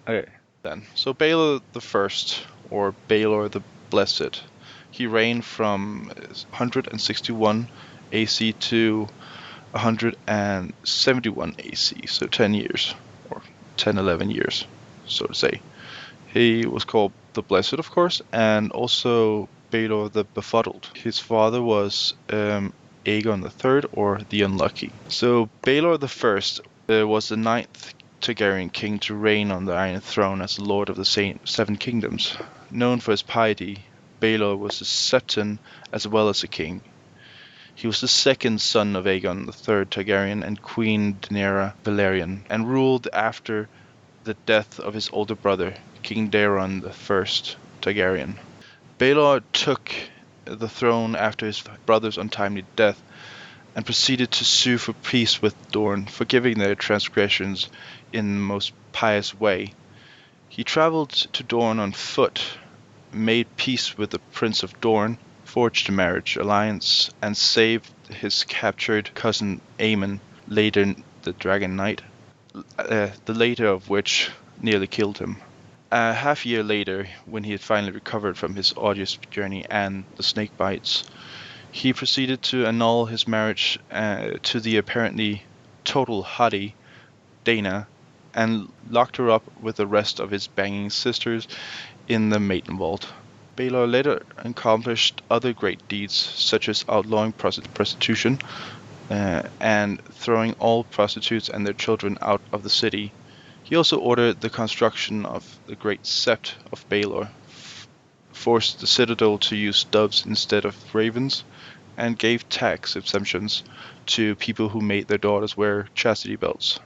Okay, then. So Baelor the First, or Baelor the Blessed, he reigned from 161 AC to 171 AC, so 10 years, or 10, 11 years, so to say. He was called the Blessed, of course, and also Baelor the Befuddled. His father was Aegon III, or the Unlucky. So Baelor the First was the ninth Targaryen king to reign on the Iron Throne as Lord of the Seven Kingdoms. Known for his piety, Baelor was a septon as well as a king. He was the second son of Aegon III Targaryen and Queen Daenerys Velaryon, and ruled after the death of his older brother, King Daeron I Targaryen. Baelor took the throne after his brother's untimely death and proceeded to sue for peace with Dorne, forgiving their transgressions in the most pious way. He traveled to Dorne on foot, made peace with the Prince of Dorne, forged a marriage alliance, and saved his captured cousin Aemon, later the Dragon Knight, the later of which nearly killed him. A half year later, when he had finally recovered from his arduous journey and the snake bites, he proceeded to annul his marriage to the apparently total hottie, Dana, and locked her up with the rest of his banging sisters in the Maidenvault. Baelor later accomplished other great deeds, such as outlawing prostitution and throwing all prostitutes and their children out of the city. He also ordered the construction of the Great Sept of Baelor, forced the citadel to use doves instead of ravens, and gave tax exemptions to people who made their daughters wear chastity belts.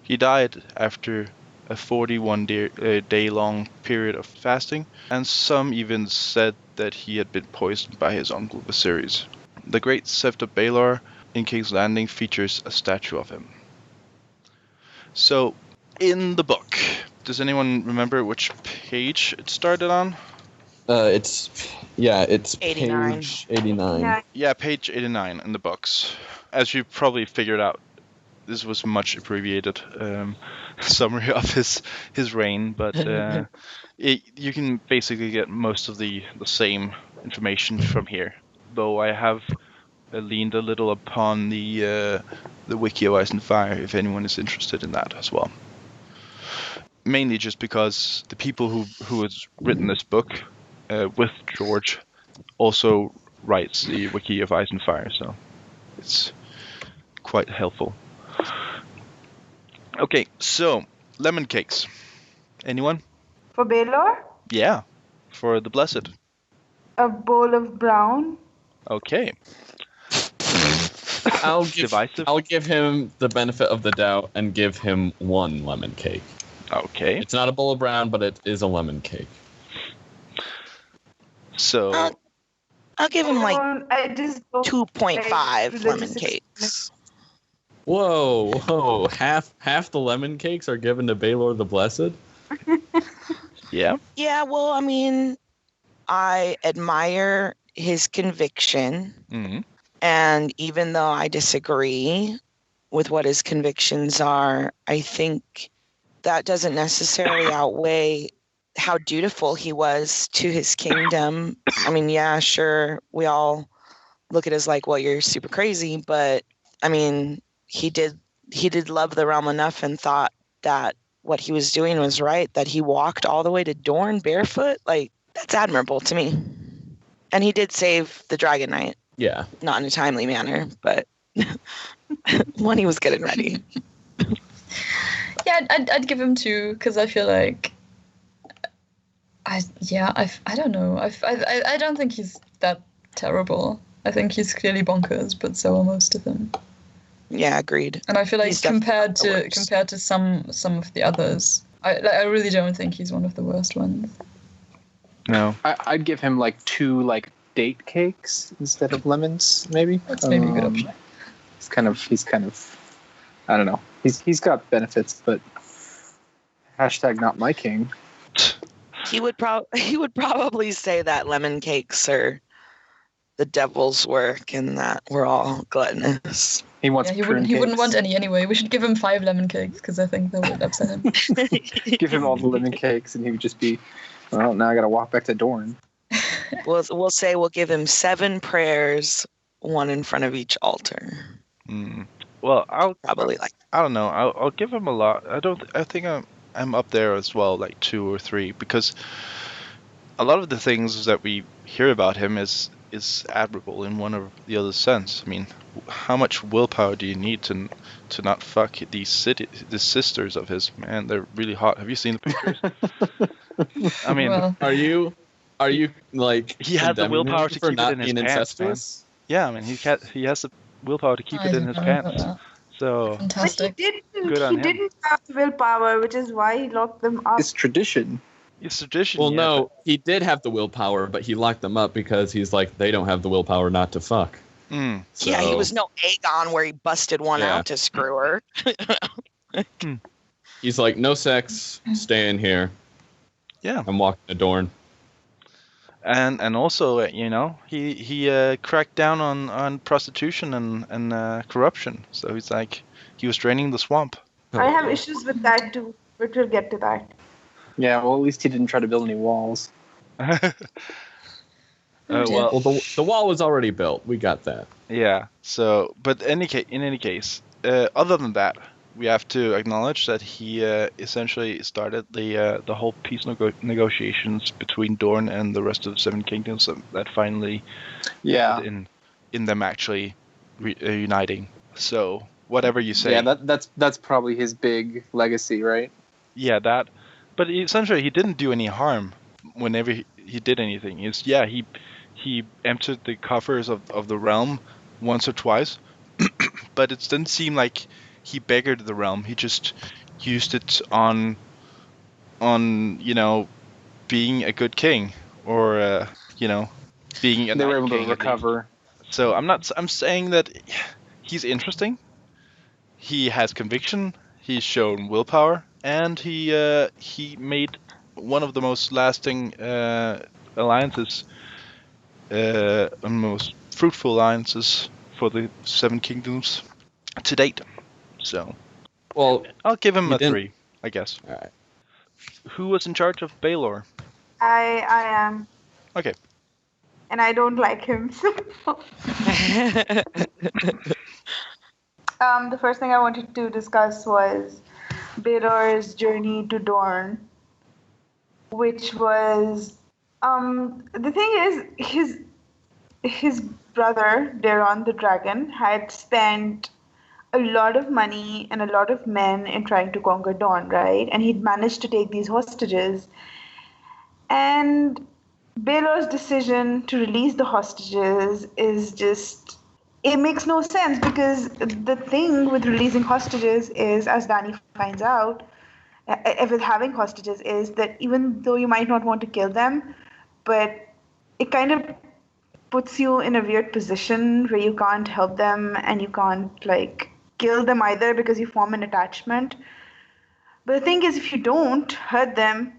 He died after a 41-day-long period of fasting, and some even said that he had been poisoned by his uncle Viserys. The Great Sept of Baelor in King's Landing features a statue of him. So, in the book, does anyone remember which page it started on? It's 89. page 89. Yeah, page 89 in the books. As you probably figured out, this was much abbreviated summary of his reign, but you can basically get most of the same information from here. Though I have leaned a little upon the Wiki of Ice and Fire, if anyone is interested in that as well. Mainly just because the people who has written this book with George also writes the Wiki of Ice and Fire, so it's quite helpful. Okay, so lemon cakes. Anyone? For Baelor, Yeah, for the Blessed. a bowl of brown. Okay. I'll Divisive. give him the benefit of the doubt and give him one lemon cake. Okay. It's not a bowl of brown, but it is a lemon cake. So I'll give him like I just don't 2.5 like lemon religious cakes. Whoa! Half the lemon cakes are given to Baelor the Blessed? yeah. Yeah, well, I mean, I admire his conviction. Mm-hmm. And even though I disagree with what his convictions are, I think that doesn't necessarily outweigh how dutiful he was to his kingdom. I mean, yeah, sure, we all look at it as like, well, you're super crazy, but I mean, he did love the realm enough and thought that what he was doing was right, that he walked all the way to Dorne barefoot. Like, that's admirable to me. And he did save the Dragon Knight. Yeah. Not in a timely manner, but when he was getting ready. Yeah, I'd give him 2 because I feel like I don't know. I don't think he's that terrible. I think he's clearly bonkers, but so are most of them. Yeah, agreed. And I feel like He's compared definitely to some of the others, I really don't think he's one of the worst ones. No. I'd give him like 2 like date cakes instead of lemons, maybe. That's maybe a good option. He's kind of I don't know. He's got benefits, but hashtag not my king. He would probably say that lemon cakes are the devil's work and that we're all gluttonous. He wants Yeah, prune he wouldn't cakes. want any anyway. We should give him 5 lemon cakes because I think that would upset him. Give him all the lemon cakes, and he would just be, well, now I got to walk back to Dorne. We'll say we'll give him 7 prayers, 1 in front of each altar. Well, I don't know. I'll give him a lot. I think I'm up there as well, like 2 or 3, because a lot of the things that we hear about him is admirable in one or the other sense. I mean, how much willpower do you need to not fuck the sisters of his? Man, they're really hot. Have you seen the pictures? I mean, Well, Are you like He had the condemning willpower him to for keep it not in his being pants, man. incestuous? yeah, I mean, he has the willpower to keep it in his pants. So Fantastic. But Good on he him. didn't have willpower, which is why he locked them up. It's tradition. it's tradition. Well, yeah, no, he did have the willpower, but he locked them up because he's like, they don't have the willpower not to fuck. but- Yeah, he So- was no Aegon where he busted one Yeah. out to screw her. He's like, no sex, stay in here. Yeah. I'm walking to Dorne. And also, he cracked down on prostitution and corruption. So he's like, he was draining the swamp. I have issues with that too, but we'll get to that. Yeah, well, at least he didn't try to build any walls. Well, Well, the wall was already built. We got that. yeah. So, but in any case, other than that, we have to acknowledge that he essentially started the whole peace negotiations between Dorne and the rest of the Seven Kingdoms that finally Yeah. ended in them actually uniting. So whatever you say, Yeah, that's probably his big legacy, right? yeah, that. But essentially, he didn't do any harm whenever he did anything. He emptied the coffers of the realm once or twice, but it didn't seem like he beggared the realm. He just used it on being a good king, or being a They were night able king to at least. recover. So I'm saying that he's interesting. He has conviction. He's shown willpower, and he made one of the most lasting alliances, most fruitful alliances for the Seven Kingdoms to date. So Well, I'll give him He a didn't- 3, I guess. all right. Who was in charge of Baelor? I am. Okay. And I don't like him. The first thing I wanted to discuss was Baelor's journey to Dorne, which was the thing is his brother Daeron the dragon had spent a lot of money and a lot of men in trying to conquer Dorne, right? And he'd managed to take these hostages. And Baelor's decision to release the hostages is just, it makes no sense, because the thing with releasing hostages is, as Danny finds out, with having hostages, is that even though you might not want to kill them, but it kind of puts you in a weird position where you can't help them and you can't kill them either, because you form an attachment. But the thing is, if you don't hurt them,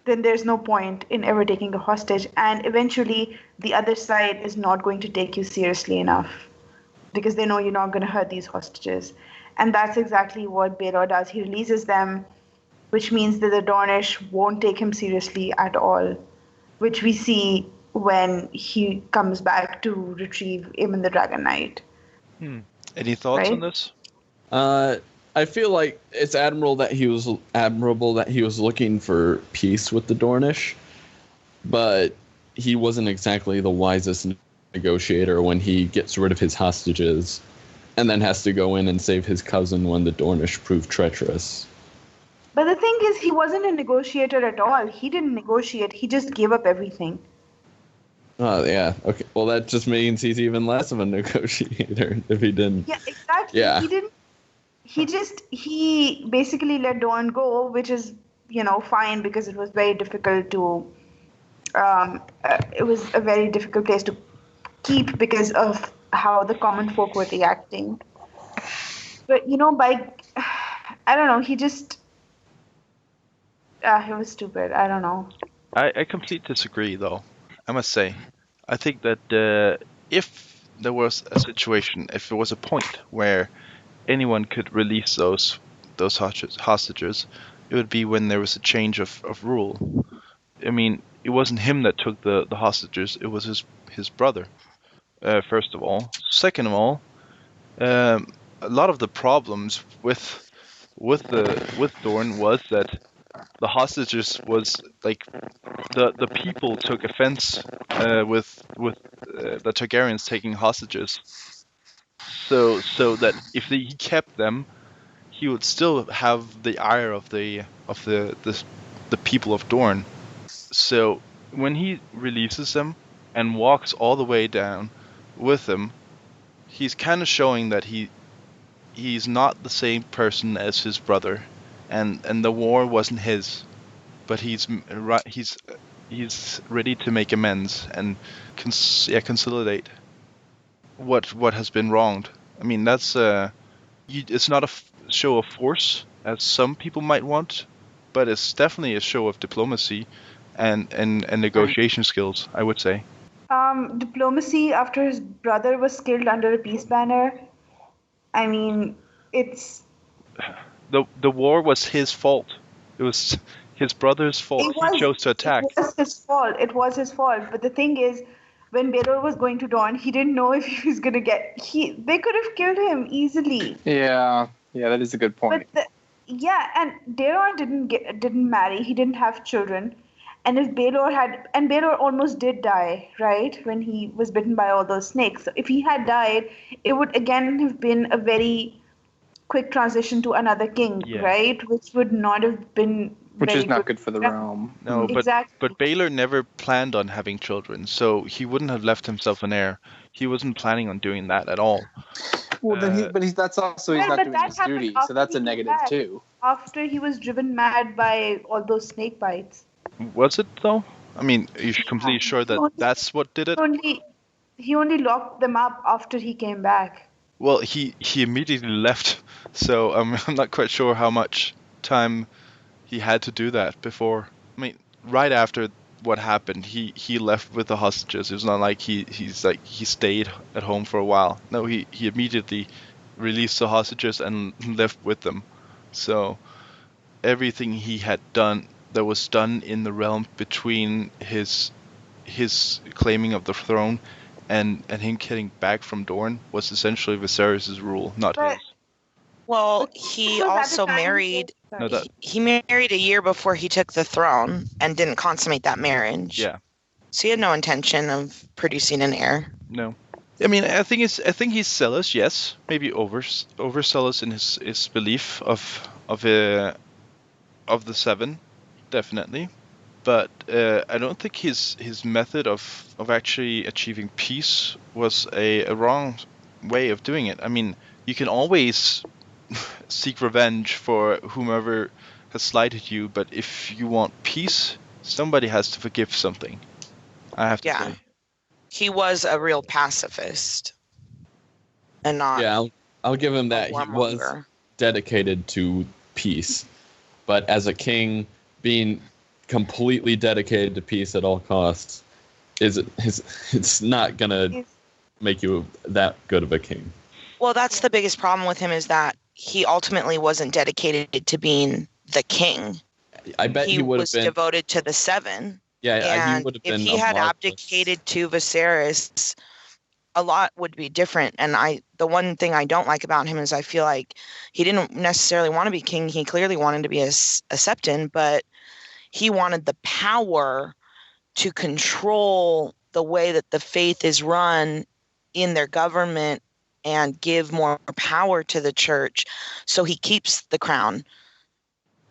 then there's no point in ever taking a hostage, and eventually the other side is not going to take you seriously enough because they know you're not going to hurt these hostages. And that's exactly what Baelor does. He releases them, which means that the Dornish won't take him seriously at all, which we see when he comes back to retrieve Aemon the Dragon Knight. Any thoughts on Right? this? I feel like it's admirable that he was looking for peace with the Dornish, but he wasn't exactly the wisest negotiator when he gets rid of his hostages and then has to go in and save his cousin when the Dornish prove treacherous. But the thing is, he wasn't a negotiator at all. He didn't negotiate. He just gave up everything. Oh, yeah. Okay. Well, that just means he's even less of a negotiator if he didn't. Yeah, exactly. Yeah. He basically let Dorne go, which is, fine, because it was very difficult to, it was a very difficult place to keep because of how the common folk were reacting. But, I don't know, he just, it was stupid. I don't know. I completely disagree, though. I must say, I think that if there was a situation, if there was a point where anyone could release those hostages, it would be when there was a change of rule. I mean, it wasn't him that took the hostages; it was his brother. First of all, second of all, a lot of the problems with Dorne was that the hostages was like the people took offense with the Targaryens taking hostages. So that if he kept them, he would still have the ire of the people of Dorne. So when he releases them and walks all the way down with them, he's kind of showing that he's not the same person as his brother, and the war wasn't his, but he's ready to make amends and consolidate what has been wronged. I mean, that's it's not a show of force as some people might want, but it's definitely a show of diplomacy and negotiation skills, I would say. Diplomacy after his brother was killed under a peace banner. I mean, it's the war was his fault. It was his brother's fault. He chose to attack. It was his fault. It was his fault. But the thing is, when Baelor was going to Dorne, he didn't know if he was gonna get. They could have killed him easily. Yeah, that is a good point. But and Daeron didn't marry. He didn't have children. And if Baelor had, and Baelor almost did die, right, when he was bitten by all those snakes. So if he had died, it would again have been a very quick transition to another king, right, which would not have been. Which is not good for the realm. No, exactly. But Baelor never planned on having children, so he wouldn't have left himself an heir. He wasn't planning on doing that at all. Well, then that's also he's not doing his duty, so that's a negative too. After he was driven mad by all those snake bites. Was it though? I mean, are you completely sure that that's what did it? He only locked them up after he came back. Well, he immediately left, so I'm not quite sure how much time he had to do that before. I mean, right after what happened, he left with the hostages. It was not like he stayed at home for a while. No, he immediately released the hostages and left with them. So everything he had done that was done in the realm between his claiming of the throne and him getting back from Dorne was essentially Viserys' rule, not his. Well, he also married. He married a year before he took the throne and didn't consummate that marriage. Yeah. So he had no intention of producing an heir. No. I mean, I think he's zealous. Yes, maybe overzealous in his belief of the seven, definitely. But I don't think his method of actually achieving peace was a wrong way of doing it. I mean, you can always seek revenge for whomever has slighted you, but if you want peace, somebody has to forgive something. I have to say. He was a real pacifist. And not. Yeah, I'll give him that. He was dedicated to peace. But as a king, being completely dedicated to peace at all costs it's not gonna make you that good of a king. Well, that's the biggest problem with him, is that he ultimately wasn't dedicated to being the king. I bet he would have been devoted to the seven. Yeah, he would have been. If he had abdicated to Viserys, a lot would be different. And the one thing I don't like about him is I feel like he didn't necessarily want to be king. He clearly wanted to be a septon, but he wanted the power to control the way that the faith is run in their government and give more power to the church. So he keeps the crown.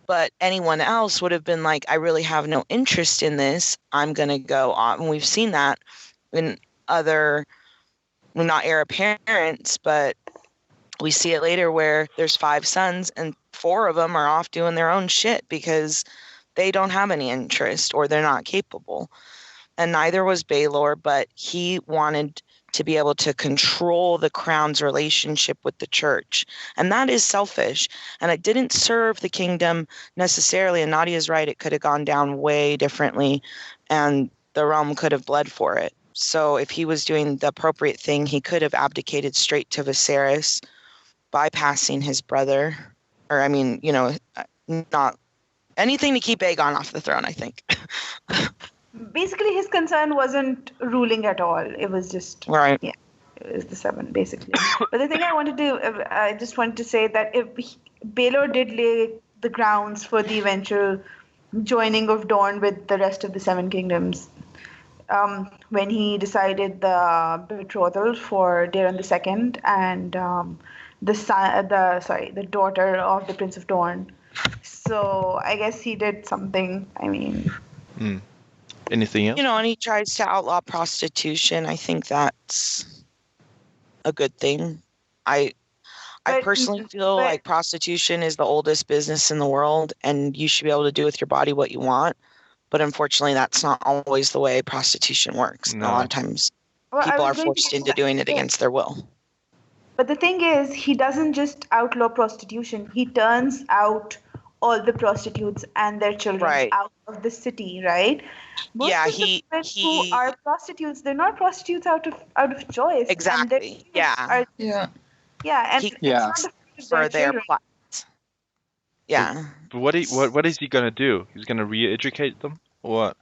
But anyone else would have been like, I really have no interest in this. I'm going to go on. And we've seen that in other, not heir apparents, but we see it later where there's 5 sons and 4 of them are off doing their own shit because they don't have any interest or they're not capable. And neither was Baelor, but he wanted to be able to control the crown's relationship with the church. And that is selfish. And it didn't serve the kingdom necessarily. And Nadia's right, it could have gone down way differently and the realm could have bled for it. So if he was doing the appropriate thing, he could have abdicated straight to Viserys, bypassing his brother. Or, I mean, not anything to keep Aegon off the throne, I think. Basically, his concern wasn't ruling at all. It was just Right. Yeah, it was the 7 basically. But the thing I just wanted to say that if Baelor did lay the grounds for the eventual joining of Dorne with the rest of the 7 kingdoms. When he decided the betrothal for Daeron II and the daughter of the Prince of Dorne. So I guess he did something. I mean, Anything else? And he tries to outlaw prostitution. I think that's a good thing. I personally feel like prostitution is the oldest business in the world, and you should be able to do with your body what you want. But unfortunately, that's not always the way prostitution works. No. A lot of times, people are forced into doing it against their will. But the thing is, he doesn't just outlaw prostitution. He turns out all the prostitutes and their children out of the city, right? Most of the women who are prostitutes, they're not prostitutes out of choice. Exactly. And Yeah. and it's not the for their plots. Yeah. But what is he gonna do? He's gonna re-educate them, or what?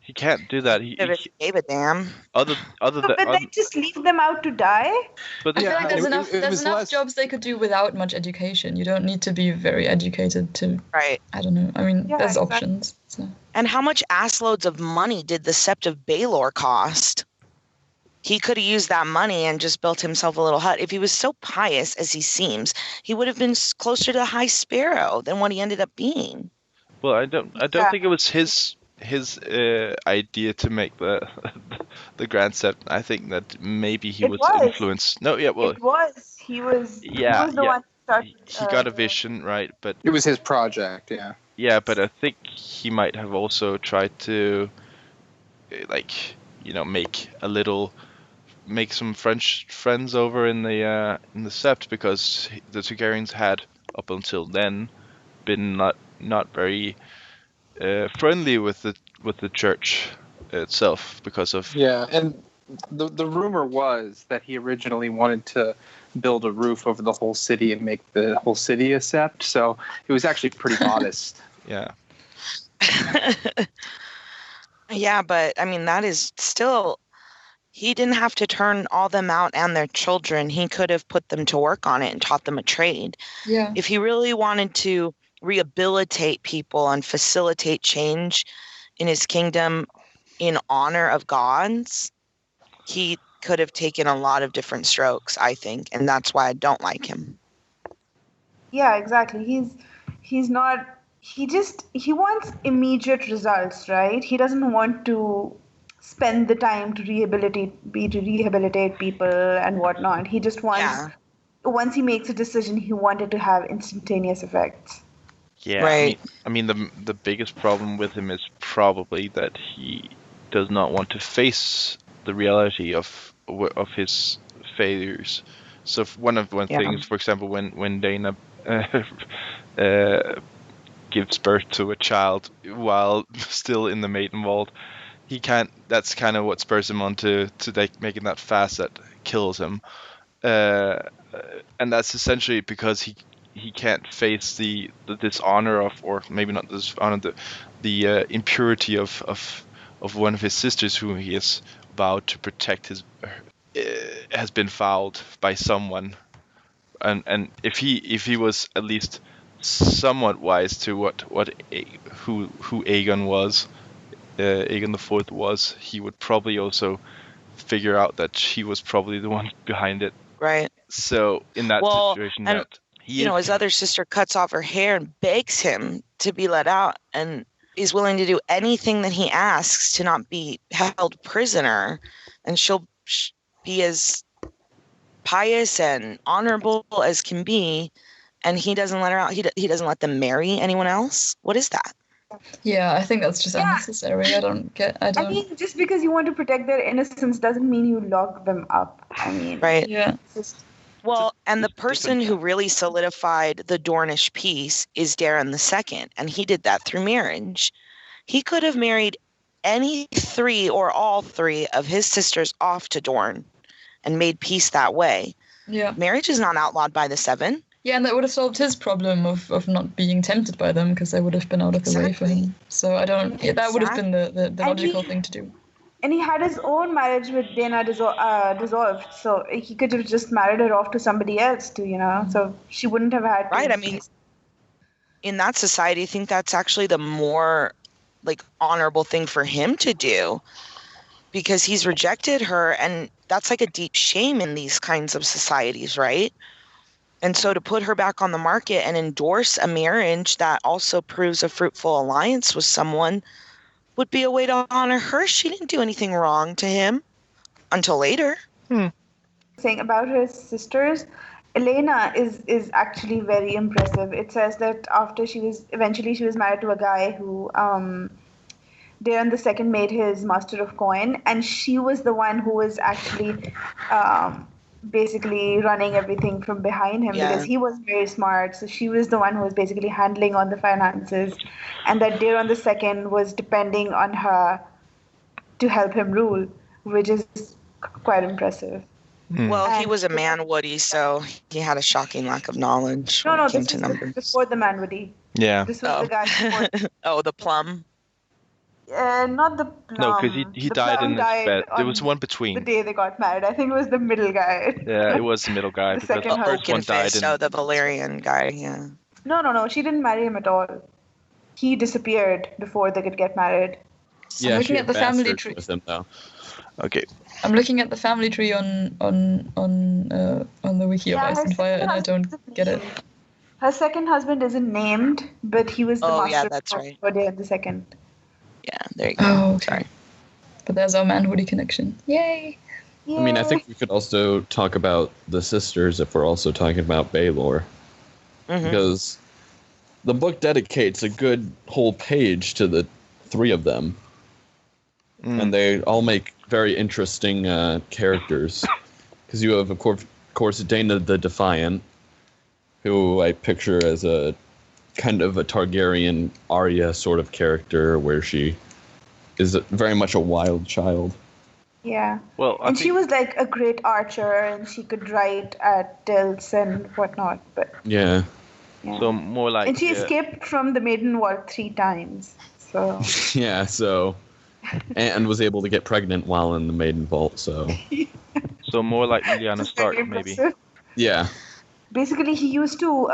He can't do that. He gave a damn. But then just leave them out to die. But I feel like there's enough jobs they could do without much education. You don't need to be very educated to. Right. I don't know. I mean, there's options. So. And how much assloads of money did the Sept of Baelor cost? He could have used that money and just built himself a little hut. If he was so pious as he seems, he would have been closer to the High Sparrow than what he ended up being. Well, I don't think it was his idea to make the Grand Sept. I think that maybe he was influenced. No, yeah, well, it was. He was. Yeah, he was the one who started. He got a vision, right? But it was his project. Yeah. Yeah, but I think he might have also tried to, make some French friends over in the Sept, because the Targaryens had up until then been not very friendly with the church itself because of and the rumor was that he originally wanted to build a roof over the whole city and make the whole city a Sept, so it was actually pretty modest. Yeah. Yeah, but I mean, that is still, he didn't have to turn all them out and their children. He could have put them to work on it and taught them a trade. Yeah. If he really wanted to rehabilitate people and facilitate change in his kingdom in honor of gods, he could have taken a lot of different strokes, I think, and that's why I don't like him. Yeah, exactly. He's not. He wants immediate results, right? He doesn't want to spend the time to rehabilitate people and whatnot. He just wants. Once he makes a decision, he wanted to have instantaneous effects. Yeah, right. I mean the biggest problem with him is probably that he does not want to face the reality of his failures. So one things, for example, when Dana gives birth to a child while still in the Maidenvault, he can't. That's kind of what spurs him on to making that fast that kills him, and that's essentially because he can't face the dishonor of, or maybe not the dishonor, the impurity of one of his sisters who he has vowed to protect has been fouled by someone, and if he was at least somewhat wise to who Aegon was, Aegon IV was, he would probably also figure out that she was probably the one behind it. Right. So in that situation, his other sister cuts off her hair and begs him to be let out, and is willing to do anything that he asks to not be held prisoner, and she'll be as pious and honorable as can be, and he doesn't let her out. He doesn't let them marry anyone else. What is that? Yeah, I think that's just unnecessary. I mean, just because you want to protect their innocence doesn't mean you lock them up. I mean, right? Yeah. Well, and the person who really solidified the Dornish peace is Daeron II, and he did that through marriage. He could have married any 3 or all 3 of his sisters off to Dorne and made peace that way, Yeah. marriage is not outlawed by the 7. Yeah, and that would have solved his problem of not being tempted by them, because they would have been out of the way for him. So I don't. Yeah, that would have been the logical thing to do. And he had his own marriage with Dana dissolved, so he could have just married her off to somebody else too, so she wouldn't have had to. Right, I mean, in that society, I think that's actually the more like honorable thing for him to do, because he's rejected her, and that's like a deep shame in these kinds of societies, right? And so to put her back on the market and endorse a marriage that also proves a fruitful alliance with someone would be a way to honor her. She didn't do anything wrong to him until later. Saying about her sisters, Elena is actually very impressive. It says that after she was married to a guy who Darren II made his master of coin, and she was the one who was actually basically running everything from behind him, because he was very smart. So she was the one who was basically handling on the finances, and that Darren II was depending on her to help him rule, which is quite impressive. Well, he was a man, Woody, so he had a shocking lack of knowledge when it came to numbers. Before the man, Woody. Yeah. This was the guy before. The plum. Not the plum. No, because he died in his bed. There was one between. The day they got married. I think it was the middle guy. Yeah, it was the middle guy. The because second the first one died. The Valerian guy, yeah. No. She didn't marry him at all. He disappeared before they could get married. Yeah, I'm she looking had at the family bastards tree. with him, though. Okay. I'm looking at the family tree on the wiki of Ice and Fire, and I don't get it. Her second husband isn't named, but he was the master that's of right. Darren II. Yeah, there you go. Oh, okay. Sorry. But there's our man Woody connection. Yay! I mean, I think we could also talk about the sisters if we're also talking about Baelor. Because the book dedicates a good whole page to the 3 of them. And they all make very interesting characters. Because you have, of course, Dana the Defiant, who I picture as a kind of a Targaryen Arya sort of character, where she is very much a wild child. Yeah. Well, and she was like a great archer, and she could ride at tilts and whatnot. But yeah. So more like. And she escaped from the Maidenvault 3 times. So. Yeah. So. And was able to get pregnant while in the Maidenvault. So more like Lyanna Stark, maybe. Yeah. Basically, he used to,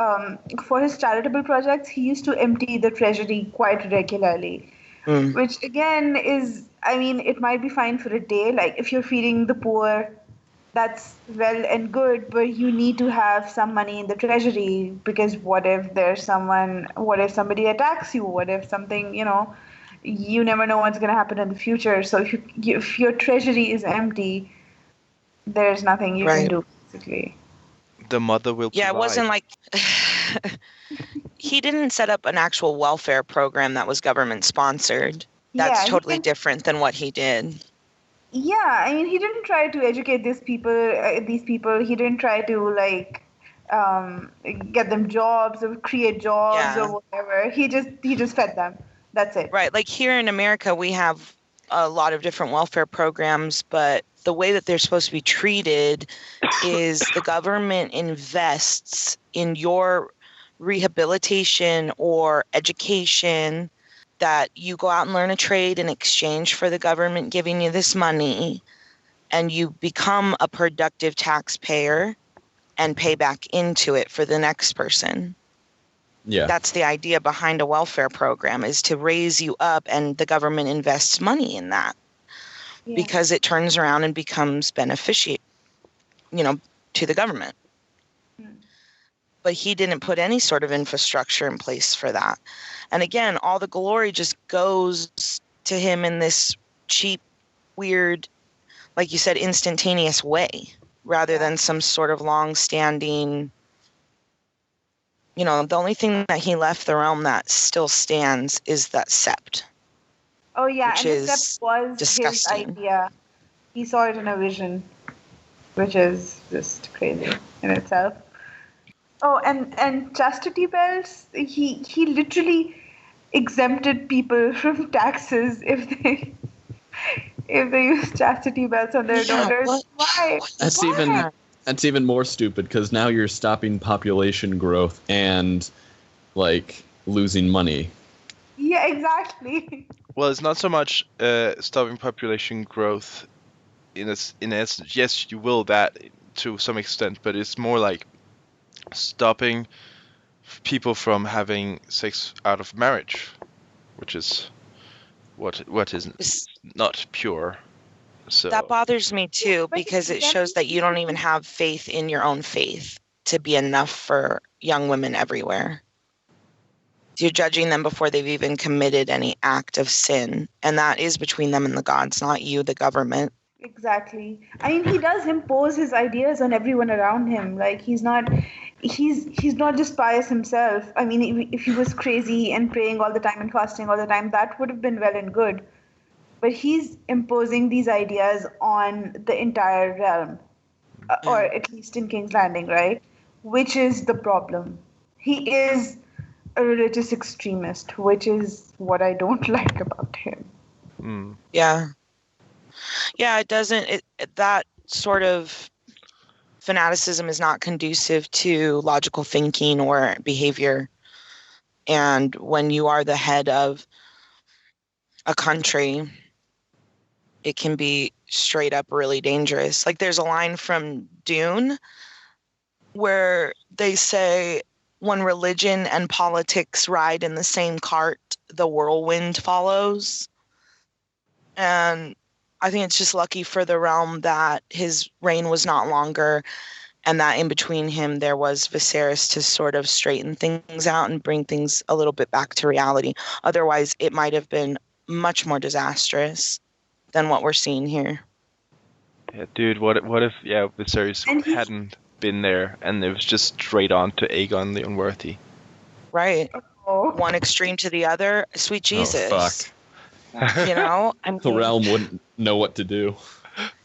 for his charitable projects, he used to empty the treasury quite regularly. Which, again, is, I mean, it might be fine for a day. Like, if you're feeding the poor, that's well and good, but you need to have some money in the treasury, because what if somebody attacks you? What if something, you never know what's going to happen in the future. So if your treasury is empty, there's nothing you can do, basically. The mother will provide. It wasn't like he didn't set up an actual welfare program that was government sponsored. That's totally different than what he did. Yeah, I mean, he didn't try to educate these people. He didn't try to get them jobs or create jobs or whatever. He just fed them. That's it. Right. Like here in America, we have a lot of different welfare programs, but the way that they're supposed to be treated is the government invests in your rehabilitation or education, that you go out and learn a trade in exchange for the government giving you this money, and you become a productive taxpayer and pay back into it for the next person. Yeah. That's the idea behind a welfare program, is to raise you up, and the government invests money in that because it turns around and becomes beneficial, to the government. But he didn't put any sort of infrastructure in place for that. And again, all the glory just goes to him in this cheap, weird, like you said, instantaneous way, rather than some sort of long-standing. The only thing that he left the realm that still stands is that sept. Oh yeah, which and the is sept was disgusting. his idea. He saw it in a vision, which is just crazy in itself. Oh, and chastity belts. He literally, exempted people from taxes if they use chastity belts on their daughters. Why? That's even more stupid because now you're stopping population growth and like losing money. Yeah, exactly. Well, it's not so much stopping population growth in essence. Yes, you will that to some extent, but it's more like stopping people from having sex out of marriage, which is what is not pure. So That bothers me too, because it shows that you don't even have faith in your own faith to be enough for young women everywhere. You're judging them before they've even committed any act of sin, and that is between them and the gods, not you, the government. Exactly. I mean, he does impose his ideas on everyone around him. Like he's not just pious himself. I mean, if he was crazy and praying all the time and fasting all the time, that would have been well and good. But he's imposing these ideas on the entire realm, or at least in King's Landing, right? Which is the problem. He is a religious extremist, which is what I don't like about him. Yeah, it doesn't. That sort of fanaticism is not conducive to logical thinking or behavior. And when you are the head of a country, it can be straight up really dangerous. Like there's a line from Dune where they say, when religion and politics ride in the same cart, the whirlwind follows. And I think it's just lucky for the realm that his reign was not longer, and that in between him there was Viserys to sort of straighten things out and bring things a little bit back to reality. Otherwise, it might have been much more disastrous than what we're seeing here. Yeah, dude, what if Viserys hadn't been there and it was just straight on to Aegon the Unworthy? Right. One extreme to the other. Sweet Jesus. Oh, fuck. You know? I mean, The realm wouldn't know what to do.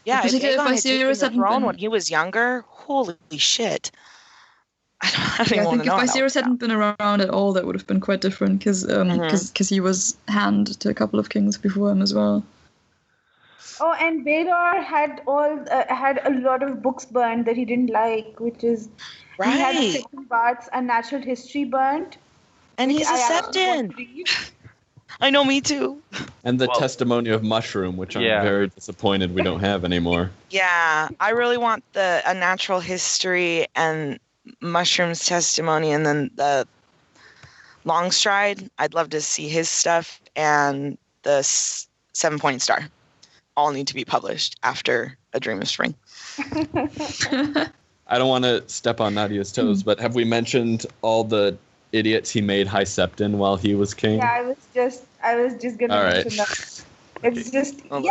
Yeah, if Particularly if Aegon had taken Viserys the hadn't throne been- when he was younger, holy shit. I don't Yeah, even I want think to know. if how that Viserys worked out. hadn't been around at all, that would have been quite different because he was hand to a couple of kings before him as well. Oh, and Baelor had a lot of books burned that he didn't like, which is he had the Right. Sacred Baths and Natural History burnt. And which he's a I actually want septon. to read. I know, me too. And the testimony of Mushroom, which I'm very disappointed we don't have anymore. Yeah, I really want a natural history and Mushroom's testimony, and then the Longstride. I'd love to see his stuff, and the 7-Point Star. All need to be published after A Dream of Spring. I don't want to step on Nadia's toes, but have we mentioned all the idiots he made High Septon while he was king? Yeah, I was just gonna All mention right. that. It's just Oh,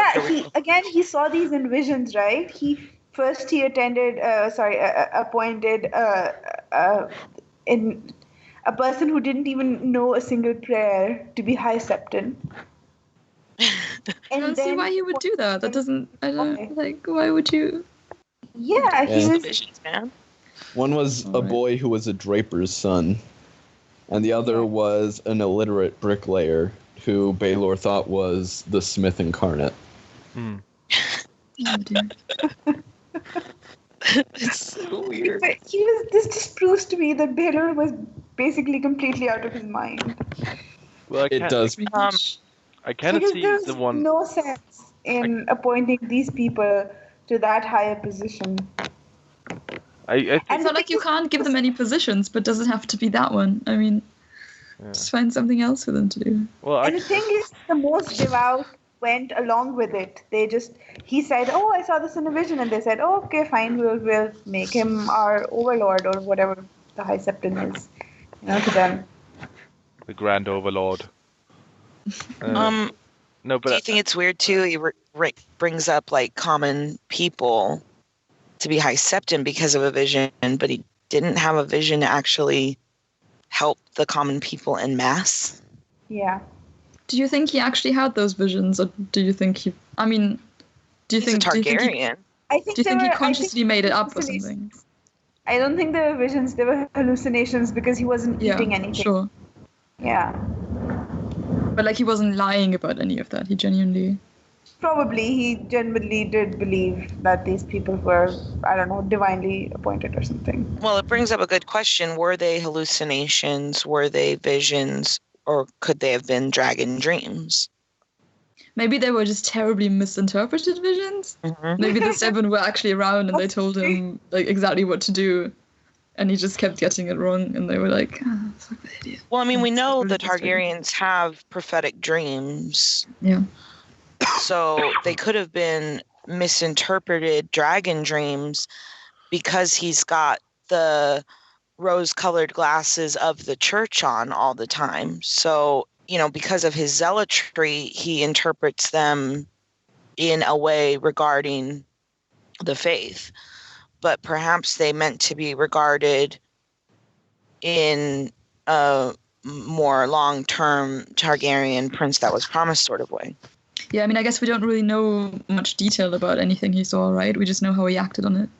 he saw these in visions, right? He appointed in a person who didn't even know a single prayer to be High Septon. I don't see why you would do that. That doesn't. I don't like. Why would you? Yeah, he Yeah. was. Visions, man. One was a Alright. boy who was a draper's son, and the other was an illiterate bricklayer who Baelor thought was the Smith incarnate. Oh, dear. It's so weird. But this just proves to me that Baelor was basically completely out of his mind. Well, It does. Pretty Um, much. I kind of Because see there's the one. no sense in appointing these people to that higher position. I think It's not like you can't give them any positions, but does it have to be that one? I mean, just find something else for them to do. well, And the thing is, the most devout went along with it. He said, "Oh, I saw this in a vision," and they said, "Oh, okay, fine, we'll make him our overlord or whatever the High Septon is, to them." the Grand Overlord. No, Do but you think it's weird too? He brings up like common people to be High Septon because of a vision, but he didn't have a vision to actually help the common people en masse. Yeah. Do you think he actually had those visions, or do you think he? I mean, do you He's think? a Do you think Targaryen. I think he they were- I consciously think made it up or hallucinations. something? I don't think they were visions; they were hallucinations because he wasn't Yeah, eating anything. sure. Yeah. But like he wasn't lying about any of that. He genuinely. Probably he genuinely did believe that these people were, I don't know, divinely appointed or something. Well, it brings up a good question. Were they hallucinations? Were they visions? Or could they have been dragon dreams? Maybe they were just terribly misinterpreted visions. Mm-hmm. Maybe the seven were actually around and they told him like exactly what to do, and he just kept getting it wrong. And they were like, "Fuck the idiot." Well, I mean, we know really the frustrating. Targaryens have prophetic dreams. Yeah. So they could have been misinterpreted dragon dreams because he's got the rose-colored glasses of the church on all the time. So, because of his zealotry, he interprets them in a way regarding the faith. But perhaps they meant to be regarded in a more long-term Targaryen prince that was promised sort of way. Yeah, I mean, I guess we don't really know much detail about anything he saw, right? We just know how he acted on it.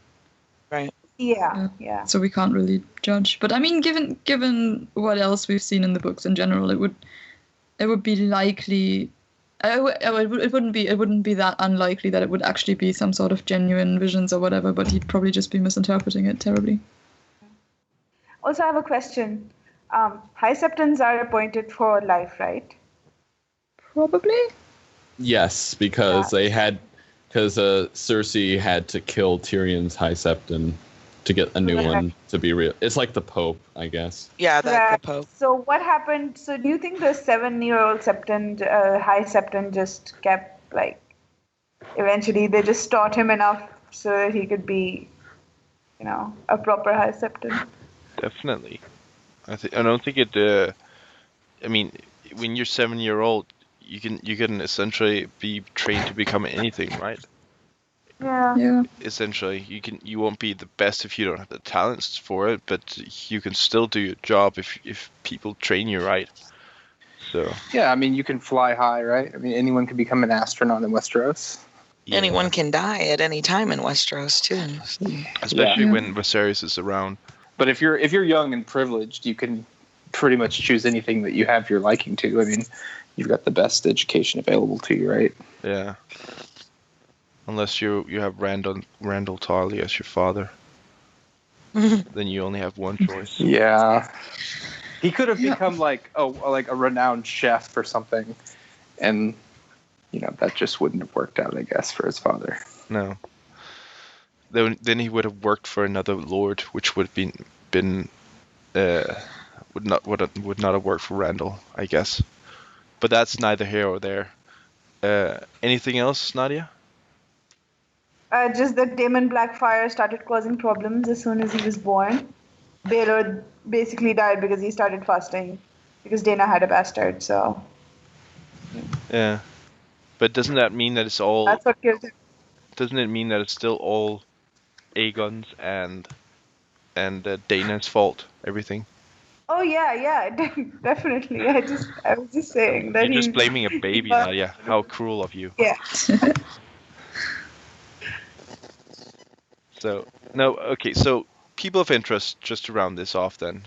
Right. Yeah. So we can't really judge. But I mean, given what else we've seen in the books in general, it would be likely. It wouldn't be that unlikely that it would actually be some sort of genuine visions or whatever. But he'd probably just be misinterpreting it terribly. Also, I have a question. High Septons are appointed for life, right? Probably. Yes, because Cersei had to kill Tyrion's High Septon to get a new one to be real. It's like the Pope, I guess. Yeah, the Right. Pope. So what happened? So do you think the 7-year-old Septon, High Septon, just kept eventually they just taught him enough so that he could be, a proper High Septon? Definitely. I don't think it. I mean, when you're 7-year-old, you can essentially be trained to become anything, right? Yeah. Essentially, you won't be the best if you don't have the talents for it, but you can still do your job if people train you right. So. Yeah, I mean, you can fly high, right? I mean, anyone can become an astronaut in Westeros. Yeah. Anyone can die at any time in Westeros too. Especially when Viserys is around. But if you're young and privileged, you can pretty much choose anything that you have your liking to. I mean, you've got the best education available to you, right? Yeah. Unless you have Randall Tarly as your father, then you only have one choice. Yeah. He could have become like a renowned chef or something, and that just wouldn't have worked out, I guess, for his father. No. Then he would have worked for another lord, which would have been would not have worked for Randall, I guess. But that's neither here or there. Anything else, Nadia? Just that Daemon Blackfire started causing problems as soon as he was born. Baelor basically died because he started fasting because Dana had a bastard. So. Yeah. But doesn't that mean that it's all? That's what killed him. Doesn't it mean that it's still all Aegon's and Dana's fault? Everything. Oh yeah, definitely. I was just saying that You're just blaming a baby, Nadia. How cruel of you. Yeah. Okay. So people of interest, just to round this off, then.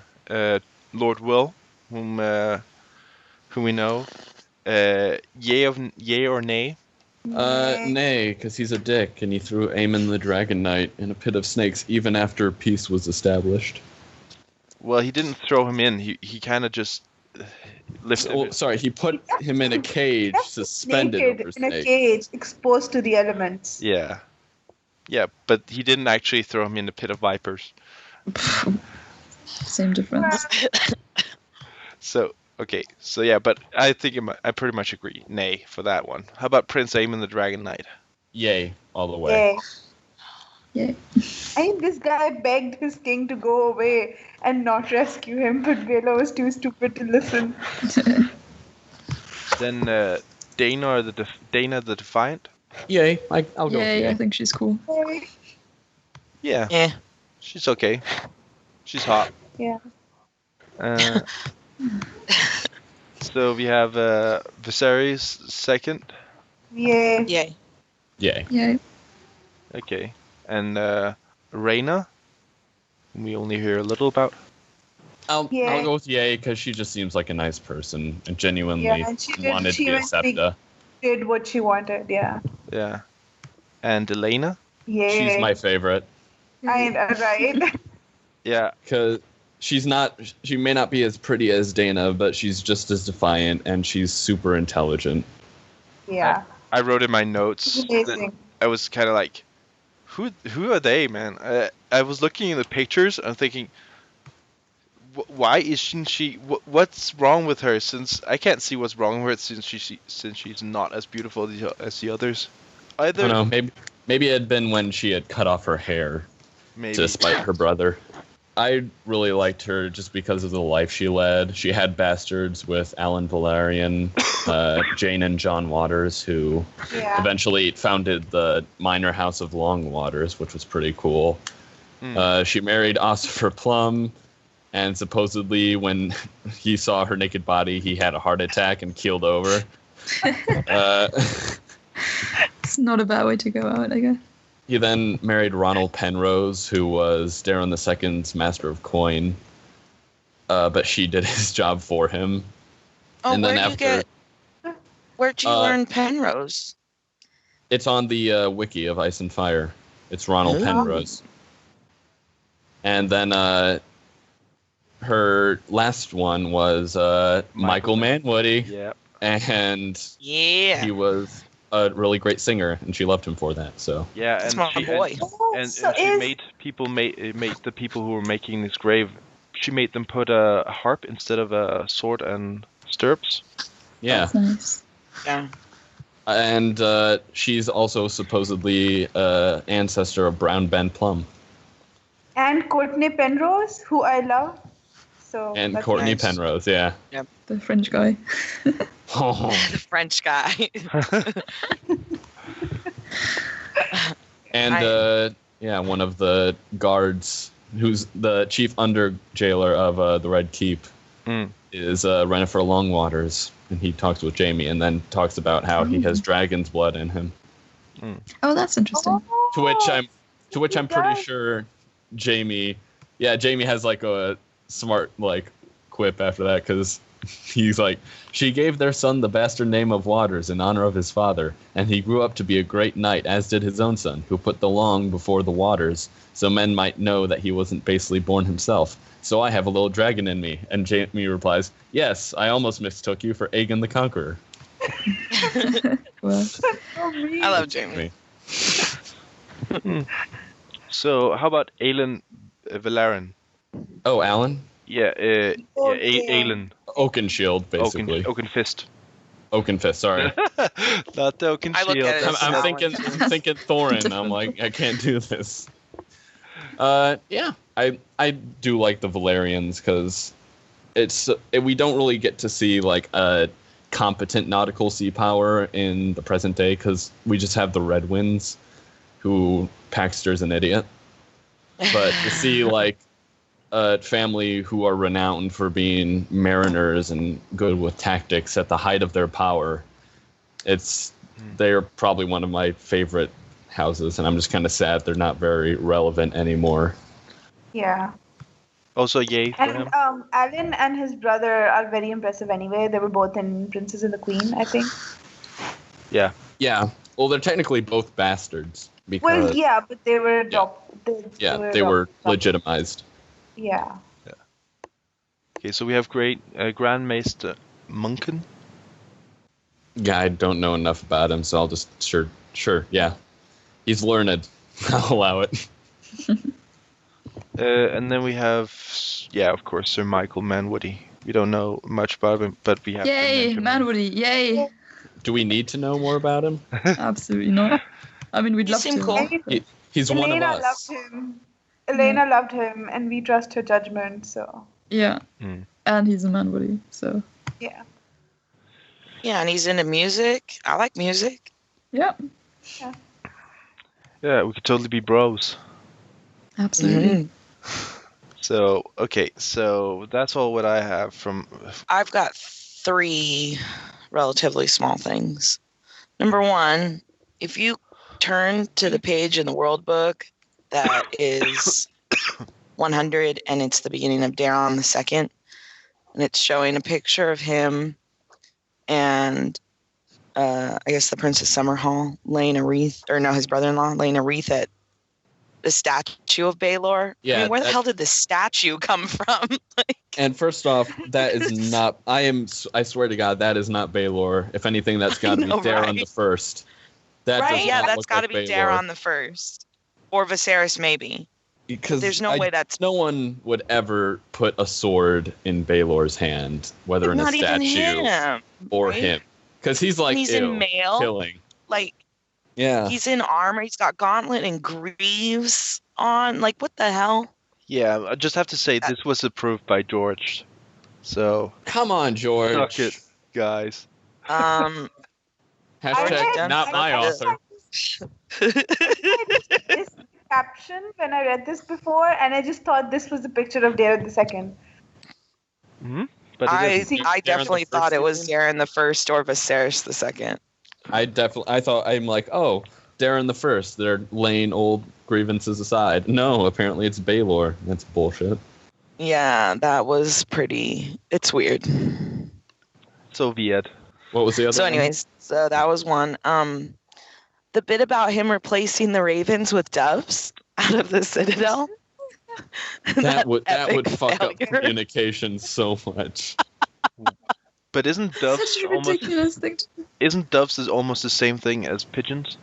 Lord Will, whom we know. Yay or nay? Nay, because he's a dick, and he threw Aemon the Dragon Knight in a pit of snakes even after peace was established. Well, he didn't throw him in. He kind of just lifted him. Sorry, he put him in a cage, suspended naked over in a snakes. cage, exposed to the elements. Yeah, but he didn't actually throw him in the pit of vipers. Same difference. But I think I pretty much agree. Nay for that one. How about Prince Aemon the Dragon Knight? Yay, all the way. Yay. I think this guy begged his king to go away and not rescue him, but Baelor was too stupid to listen. Then Dana the Defiant. Yay, I'll go. Yay, I think she's cool. Yeah. Yeah. She's okay. She's hot. Yeah. So we have Viserys second. Yeah. Yay. Yay. Yay. Okay. And Rhaena, whom we only hear a little about. I'll Yeah. go with yay because she just seems like a nice person and genuinely And she wanted to be a eventually septa. did what she wanted. Yeah. Yeah. And Elena? Yeah. She's my favorite Right. Yeah. because she may not be as pretty as Dana, but she's just as defiant and she's super intelligent. Yeah. I wrote in my notes that Amazing. I was kind of like, who are they, man? I was looking at the pictures and thinking, why isn't she? What's wrong with her? Since I can't see what's wrong with her since she's not as beautiful as the others. I don't know. Maybe it had been when she had cut off her hair to spite her brother. I really liked her just because of the life she led. She had bastards with Alan Valerian, Jane and John Waters, who eventually founded the minor house of Longwaters, which was pretty cool. She married Ossifer Plum, and supposedly when he saw her naked body, he had a heart attack and keeled over. It's not a bad way to go out, I guess. He then married Ronald Penrose, who was Darren II's Master of Coin, but she did his job for him. Oh, And then where'd you learn Penrose? It's on the wiki of Ice and Fire. It's Ronald Penrose. And then her last one was Michael Manwoody. Yeah. And he was a really great singer, and she loved him for that. So yeah, that's my boy. And she made the people who were making this grave. She made them put a harp instead of a sword and stirrups. Yeah, that's nice. Yeah, and she's also supposedly ancestor of Brown Ben Plum. And Courtney Penrose, who I love. So. And that's Courtney nice. Penrose, yeah. Yep. The French guy. The French guy. And one of the guards, who's the chief under jailer of the Red Keep, is Renifer Longwaters, and he talks with Jamie, and then talks about how he has dragon's blood in him. Oh, that's interesting. To which I'm pretty sure Jamie has like a smart like quip after that, because he's like, she gave their son the bastard name of Waters in honor of his father, and he grew up to be a great knight, as did his own son, who put the long before the Waters, so men might know that he wasn't basely born himself. So I have a little dragon in me. And Jamie replies, yes, I almost mistook you for Aegon the Conqueror. Well, I love Jamie. So how about Aelin Valerian? Oh, Alan? Yeah, Aelin. Oakenshield, basically. Oakenfist. Oakenfist, sorry. Not the Oakenshield. I look at it as I'm Alan. thinking Thorin. I'm like, I can't do this. Yeah, I do like the Valerians because we don't really get to see like a competent nautical sea power in the present day, because we just have the Red Winds, who Paxter's an idiot. But to see like a family who are renowned for being mariners and good with tactics at the height of their power, they're probably one of my favorite houses, and I'm just kind of sad they're not very relevant anymore. Yeah. Also, yay for him. And Alan and his brother are very impressive anyway. They were both in Princess and the Queen, I think. Yeah. Yeah. Well, they're technically both bastards. Because, Well, yeah, but they were they were legitimized. Yeah. Okay, so we have Grand Maester Munken. Yeah, I don't know enough about him, so I'll just sure, yeah. He's learned. I'll allow it. And then we have, of course, Sir Michael Manwoody. We don't know much about him, but we have. Yay, Manwoody! Yay! Do we need to know more about him? Absolutely not. I mean, we'd love to. Cool. He's one of us. Loved him. Elena loved him, and we trust her judgment. So. Yeah. And he's a Manwoody, so. Yeah. Yeah, and he's into music. I like music. Yeah. Yeah, we could totally be bros. Absolutely. So, okay, so that's all what I have from... I've got 3 relatively small things. Number 1, if you turn to the page in the World Book that is 100, and it's the beginning of Daron II, and it's showing a picture of him and I guess the Princess Summerhall laying a wreath, or no, his brother-in-law laying a wreath at the statue of Baelor. Yeah, I mean, where the hell did this statue come from? And first off, that is not. I swear to God, that is not Baelor. If anything, that's got to be Daron the First. That Right? does Yeah, not that's look got to like be Baelor. Daron the First, or Viserys maybe. Because There's no way that's no one would ever put a sword in Baelor's hand, whether in a not even statue him, or right? him. Because he's like, And he's in mail. killing. Like Yeah. he's in armor. He's got gauntlet and greaves on. Like what the hell? Yeah, I just have to say this was approved by George. So Come on, George. suck it, guys. Hashtag not my author. This caption when I read this before, and I just thought this was a picture of Daron II. Hmm? But it I isn't. definitely the thought First it was season? Daron the First or Viserys the Second. I'm like, oh, Daron the First. They're laying old grievances aside. No, apparently it's Baelor. That's bullshit. Yeah, that was pretty. It's weird. So weird. What was the other So, one? anyways, so that was one. The bit about him replacing the ravens with doves out of the Citadel. That would epic fuck up failure. communication so much. But isn't doves Such a ridiculous thing to do. isn't doves is almost the same thing as pigeons?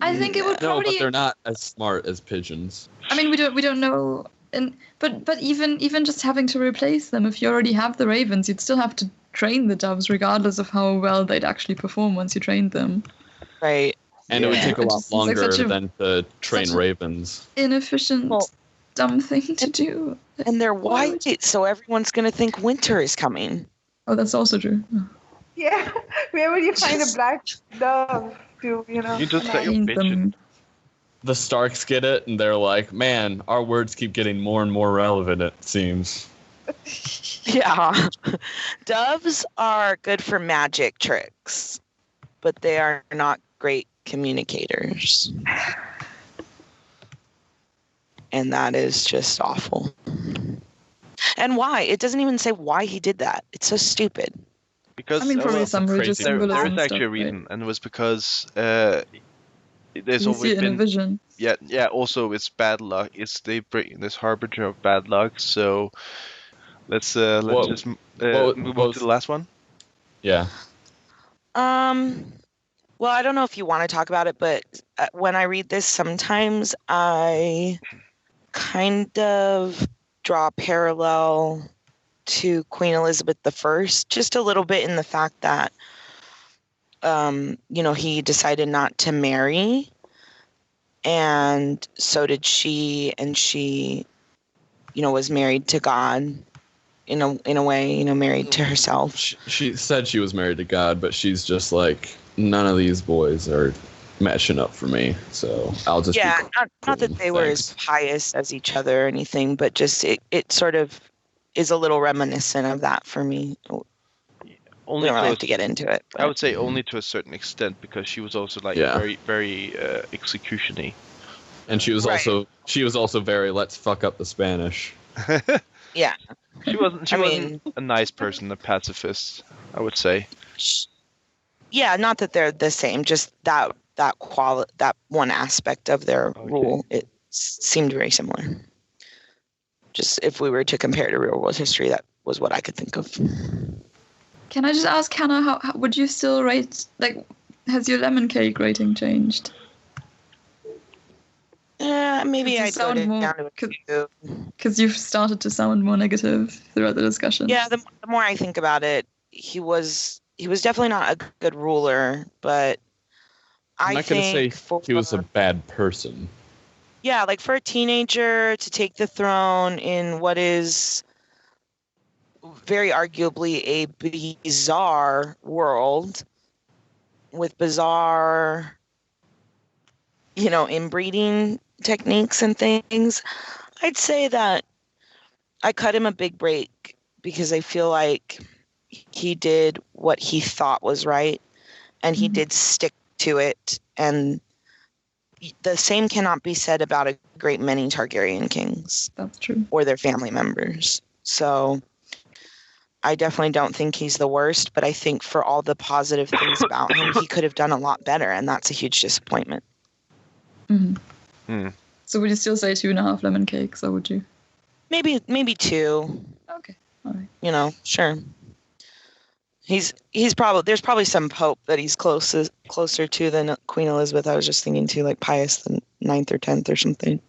I think it would No, probably. but they're not as smart as pigeons. I mean, we don't know. And but even just having to replace them, if you already have the ravens, you'd still have to train the doves, regardless of how well they'd actually perform once you trained them. Right. And it would Yeah. take a It lot just seems like longer such a- than to train such a- ravens. Inefficient, Well, dumb thing to do. And they're Why would white, so everyone's going to think winter is coming. Oh, that's also true. Yeah, where would you find a black dove to, You just connect? say you're Train bitching. them. The Starks get it, and they're like, man, our words keep getting more and more relevant, it seems. Yeah. Doves are good for magic tricks, but they are not great communicators. And that is just awful. And why? It doesn't even say why he did that. It's so stupid. Because I mean, probably some religious crazy. there symbolism. is actually a stuff, right? reason, and it was because there's You always see it in a been vision. yeah. Also, it's bad luck. It's they bring this harbinger of bad luck. So let's Whoa. just Whoa, move whoa. on to the last one. Yeah. Well, I don't know if you want to talk about it, but when I read this, sometimes I kind of draw a parallel to Queen Elizabeth I, just a little bit in the fact that, he decided not to marry, and so did she, and she, was married to God in a way, married to herself. She said she was married to God, but she's just like, none of these boys are matching up for me, so I'll just Yeah, be not that they were as pious as each other or anything, but just it sort of is a little reminiscent of that for me. We Only don't really to have to get into it. I would say only to a certain extent, because she was also like Yeah. very very execution-y. and she was Right. also very let's fuck up the Spanish. Yeah. She wasn't I wasn't a nice person, a pacifist, I would say. Yeah, not that they're the same, just that one aspect of their Okay. rule, it seemed very similar. Just if we were to compare to real world history, that was what I could think of. Can I just ask, Hannah, how would you still rate, has your lemon cake rating changed? Maybe Could you I'd go sound more- down to a could- 2. Because you've started to sound more negative throughout the discussion. Yeah, the more I think about it, he was definitely not a good ruler, but I'm not going to say for, he was a bad person. yeah, like for a teenager to take the throne in what is very arguably a bizarre world with bizarre, inbreeding techniques and things, I'd say that I cut him a big break because I feel like he did what he thought was right, and he Mhm. did stick to it, and the same cannot be said about a great many Targaryen kings That's true. or their family members. So I definitely don't think he's the worst, but I think for all the positive things about him, he could have done a lot better, and that's a huge disappointment. So would you still say 2.5 lemon cakes, or would you? Maybe 2. Okay, all right. You know, sure. He's probably, there's probably some pope that he's closer to than Queen Elizabeth. I was just thinking too, like Pius the 9th or 10th or something.